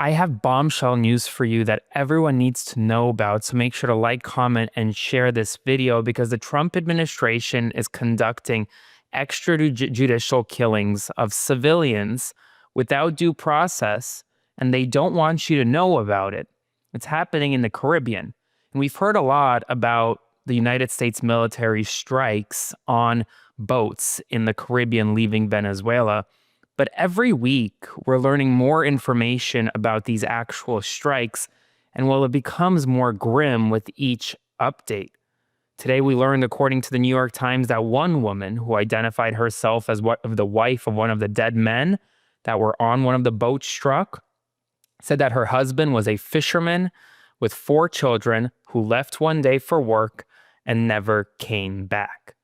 I have bombshell news for you that everyone needs to know about, so make sure to like, comment, and share this video because the Trump administration is conducting extrajudicial killings of civilians without due process, and they don't want you to know about it. It's happening in the Caribbean. And we've heard a lot about the United States military strikes on boats in the Caribbean leaving Venezuela. But every week, we're learning more information about these actual strikes, and well, it becomes more grim with each update. Today, we learned, according to the New York Times, that one woman who identified herself as the wife of one of the dead men that were on one of the boats struck said that her husband was a fisherman with 4 children who left one day for work and never came back.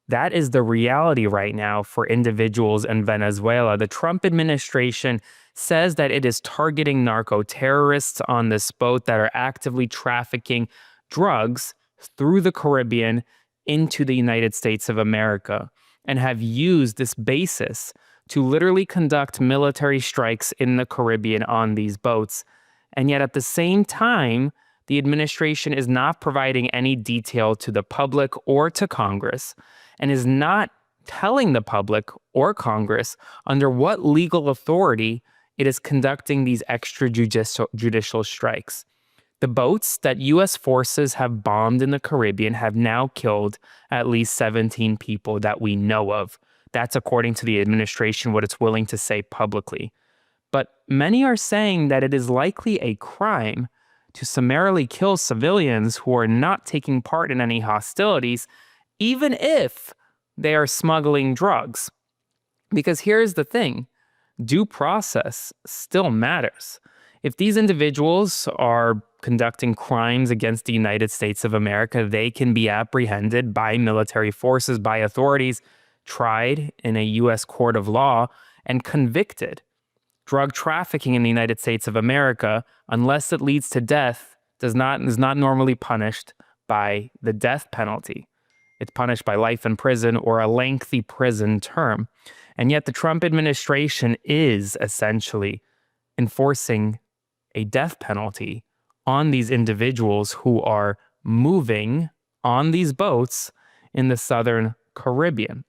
That is the reality right now for individuals in Venezuela. The Trump administration says that it is targeting narco-terrorists on this boat that are actively trafficking drugs through the Caribbean into the United States of America, and have used this basis to literally conduct military strikes in the Caribbean on these boats. And yet at the same time, the administration is not providing any detail to the public or to Congress, and is not telling the public or Congress under what legal authority it is conducting these extrajudicial strikes. The boats that U.S. forces have bombed in the Caribbean have now killed at least 17 people that we know of. That's according to the administration, what it's willing to say publicly. But many are saying that it is likely a crime to summarily kill civilians who are not taking part in any hostilities, even if they are smuggling drugs. Because here's the thing, due process still matters. If these individuals are conducting crimes against the United States of America, they can be apprehended by military forces, by authorities, tried in a U.S. court of law, and convicted. Drug trafficking in the United States of America, unless it leads to death, is not normally punished by the death penalty. It's punished by life in prison or a lengthy prison term. And yet the Trump administration is essentially enforcing a death penalty on these individuals who are moving on these boats in the Southern Caribbean.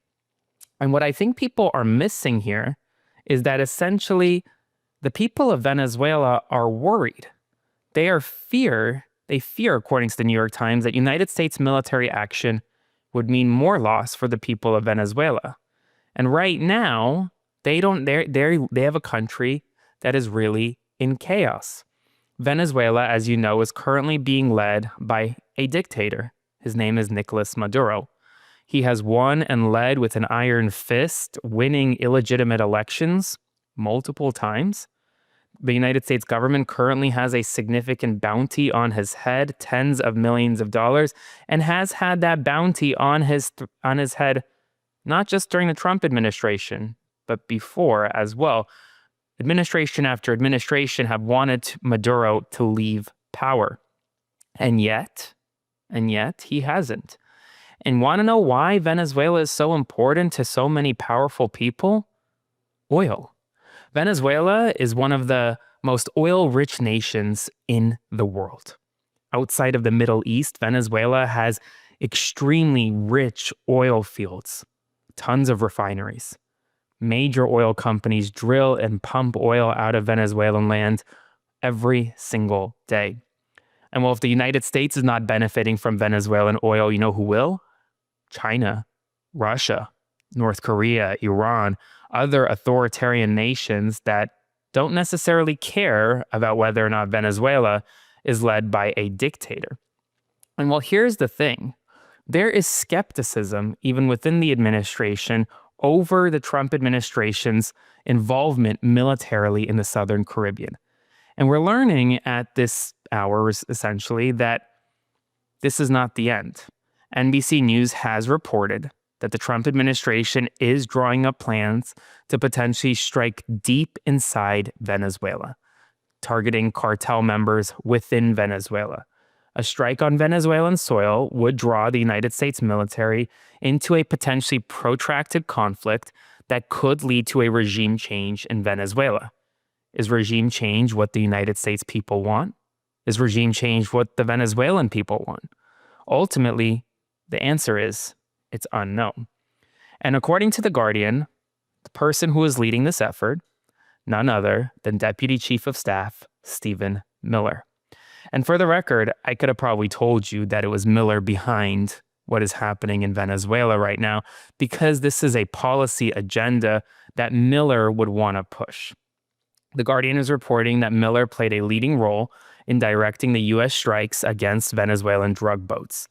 And what I think people are missing here is that essentially the people of Venezuela are worried. They fear, according to the New York Times, that United States military action would mean more loss for the people of Venezuela. And right now, they have a country that is really in chaos. Venezuela, as you know, is currently being led by a dictator. His name is Nicolas Maduro. He has won and led with an iron fist, winning illegitimate elections multiple times. The United States government currently has a significant bounty on his head, tens of millions of dollars, and has had that bounty on his head not just during the Trump administration, but before as well. Administration after administration have wanted Maduro to leave power. And yet he hasn't. And want to know why Venezuela is so important to so many powerful people? Oil. Venezuela is one of the most oil-rich nations in the world. Outside of the Middle East, Venezuela has extremely rich oil fields, tons of refineries. Major oil companies drill and pump oil out of Venezuelan land every single day. And well, if the United States is not benefiting from Venezuelan oil, you know who will? China, Russia, North Korea, Iran, other authoritarian nations that don't necessarily care about whether or not Venezuela is led by a dictator. And well, here's the thing. There is skepticism even within the administration over the Trump administration's involvement militarily in the Southern Caribbean. And we're learning at this hour, essentially, that this is not the end. NBC News has reported that the Trump administration is drawing up plans to potentially strike deep inside Venezuela, targeting cartel members within Venezuela. A strike on Venezuelan soil would draw the United States military into a potentially protracted conflict that could lead to a regime change in Venezuela. Is regime change what the United States people want? Is regime change what the Venezuelan people want? Ultimately, the answer is it's unknown. And according to The Guardian, the person who is leading this effort, none other than Deputy Chief of Staff Stephen Miller. And for the record, I could have probably told you that it was Miller behind what is happening in Venezuela right now, because this is a policy agenda that Miller would want to push. The Guardian is reporting that Miller played a leading role in directing the U.S. strikes against Venezuelan drug boats.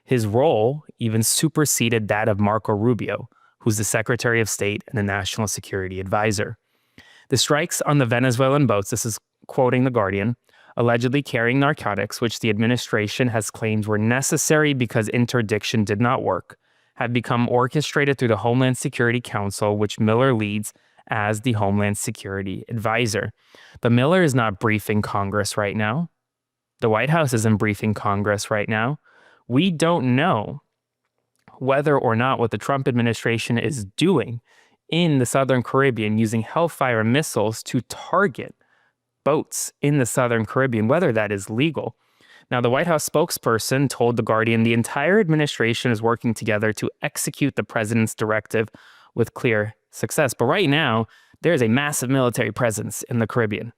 His role even superseded that of Marco Rubio, who's the Secretary of State and the National Security Advisor. The strikes on the Venezuelan boats, this is quoting The Guardian, allegedly carrying narcotics, which the administration has claimed were necessary because interdiction did not work, have become orchestrated through the Homeland Security Council, which Miller leads as the Homeland Security Advisor. But Miller is not briefing Congress right now. The White House isn't briefing Congress right now. We don't know whether or not what the Trump administration is doing in the Southern Caribbean using Hellfire missiles to target boats in the Southern Caribbean, whether that is legal. Now, the White House spokesperson told The Guardian the entire administration is working together to execute the president's directive with clear success. But right now, there is a massive military presence in the Caribbean.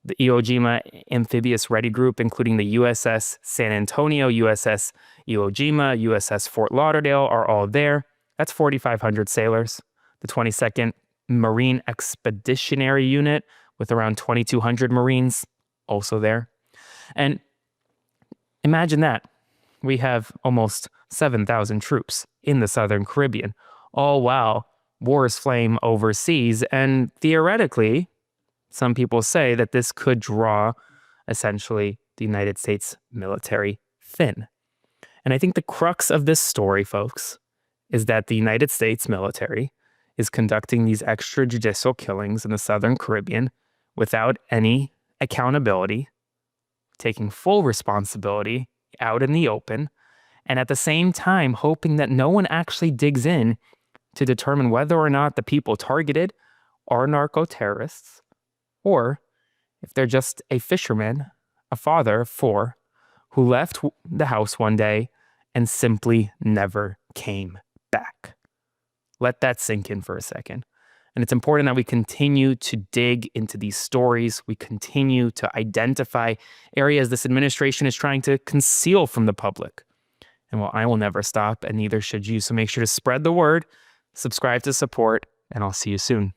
The Iwo Jima Amphibious Ready Group, including the USS San Antonio, USS Iwo Jima, USS Fort Lauderdale, are all there. That's 4,500 sailors. The 22nd Marine Expeditionary Unit, with around 2,200 Marines, also there. And imagine that. We have almost 7,000 troops in the Southern Caribbean, all while wars flame overseas. And theoretically, some people say that this could draw essentially the United States military thin. And I think the crux of this story, folks, is that the United States military is conducting these extrajudicial killings in the Southern Caribbean without any accountability, taking full responsibility out in the open, and at the same time hoping that no one actually digs in to determine whether or not the people targeted are narco-terrorists, or if they're just a fisherman, a father of four, who left the house one day and simply never came back. Let that sink in for a second. And it's important that we continue to dig into these stories. We continue to identify areas this administration is trying to conceal from the public. And well, I will never stop, and neither should you. So make sure to spread the word, subscribe to support, and I'll see you soon.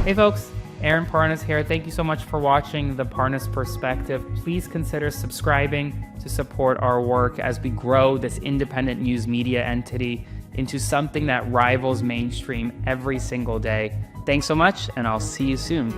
Hey folks, Aaron Parnas here. Thank you so much for watching The Parnas Perspective. Please consider subscribing to support our work as we grow this independent news media entity into something that rivals mainstream every single day. Thanks so much, and I'll see you soon.